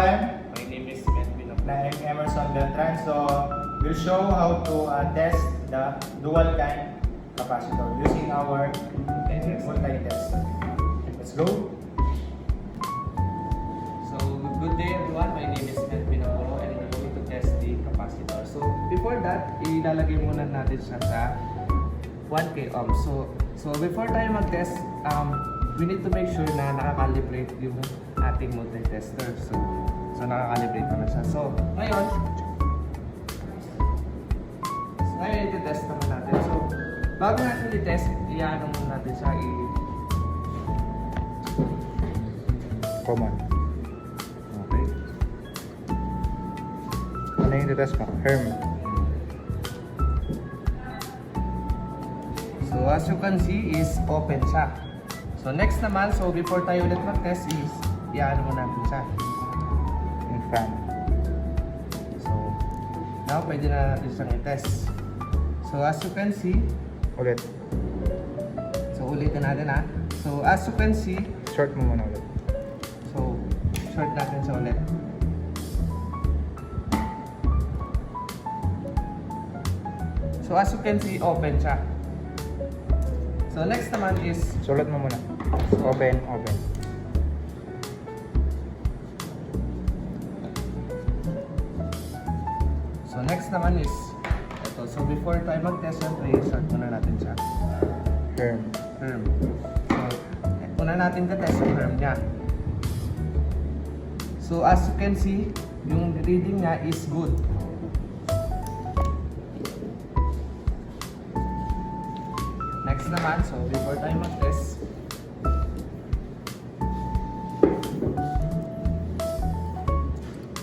everyone. My name is Melvin I'm Emerson Beltran. So, we'll show how to test the dual can capacitor using our multi-tester. Let's go. So, good day everyone. My name is Melvin Apolo and we're going to test the capacitor. So, before that, ilalagay muna natin siya sa 1K ohms. So before tayo mag-test, we need to make sure na nakakalibrate yung ating multi-tester. So nakakalibrate na siya. So, ngayon, i-test naman natin. So, bago natin i-test, i-ano muna natin siya Common. Okay. Ano yung test mo? Herm. So, as you can see, is open siya. So, next naman, so before tayo ulit mag-test is, i-ano mo natin siya. Yung fan. So, now, pwede na natin siyang i-test. So, as you can see, Ulit. so ulitin natin ha. So, as you can see, Short mo muna ulit. so, short natin siya ulit. So, as you can see, open siya. So, next naman is, Sulat mo muna. Open, open. so next naman is, ito. So, before tayo mag-test, syempre, short muna natin siya. Herm. Term. So, una natin ka-test yung term niya. So, as you can see, yung reading niya is good. Next naman, so before tayo mag-test,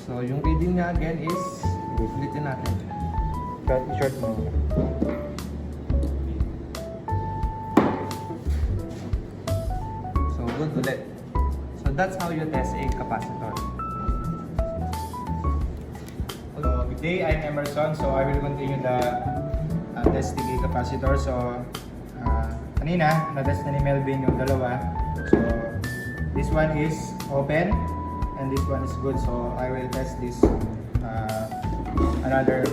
so yung reading niya again is, ulitin natin. Short mo muna. So, good ulit. So, that's how you test a capacitor. So, good day, I'm Emerson. So, I will continue the testing a capacitor. So, kanina, na-test na ni Melvin yung dalawa. So, this one is open and this one is good. So, I will test this another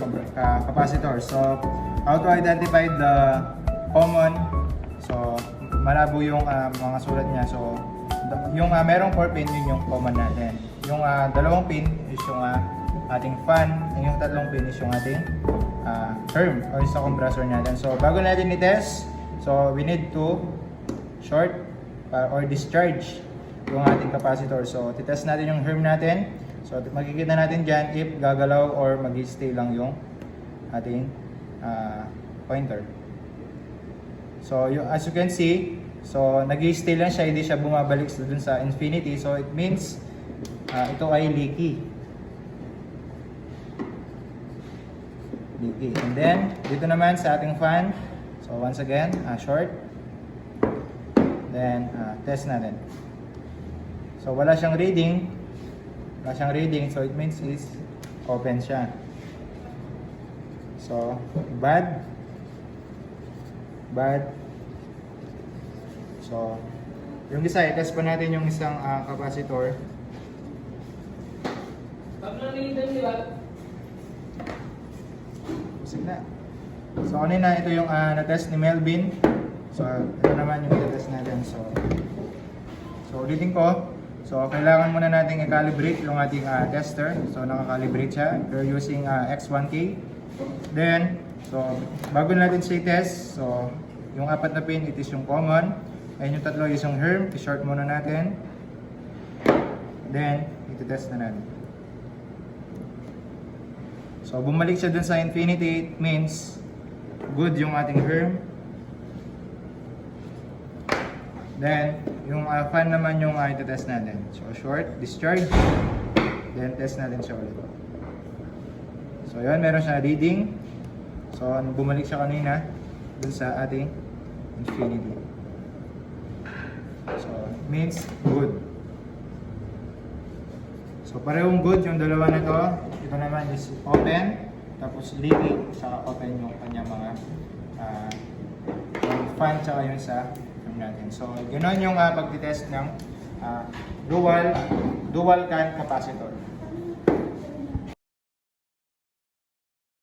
capacitor. So, how to identify the common? So, malabo yung mga sulat niya. So, yung merong 4 pin, yun yung common natin. Yung dalawang pin is yung ating fan, and yung tatlong pin is yung ating term o sa compressor natin. So, bago natin i-test, so we need to short or discharge yung ating capacitor. So, titest natin yung herm natin. So, makikita natin dyan if gagalaw or mag-stay lang yung ating pointer. So, as you can see, so nag-stay lang siya, hindi siya bumabalik dun sa infinity. So, it means ito ay leaky. Leaky. And then, dito naman sa ating fan, so once again, short. Then, test natin. So, wala siyang reading. Wala siyang reading, so it means is open siya. So, bad. Bad. So, yung isa, i-test pa natin yung isang capacitor. Pusig na. So, kanina, ito yung na-test ni Melvin. So, ito naman yung i-test natin. So, ulitin ko. So, kailangan muna natin i-calibrate yung ating tester. So, nakakalibrate siya. We're using X1K. Then, so, bago natin siya i-test, so, yung 4 na pin, it is yung common. And yung tatlo is yung herm. I-short muna natin. Then, iti-test na natin. So, bumalik siya dun sa infinity. It means, good yung ating herm. Then, yung fan naman yung iti-test natin. So, short, discharge. Then, test natin siya ulit. So, yun, meron siya reading. So, bumalik siya kanina dun sa ating infinity. So, means good. So, parehong good yung dalawa na to. Ito naman is open. Tapos, leaky. Saka open yung kanyang mga yung fan tsaka yun sa natin. So, ganoon yung pagtitest ng dual can capacitor.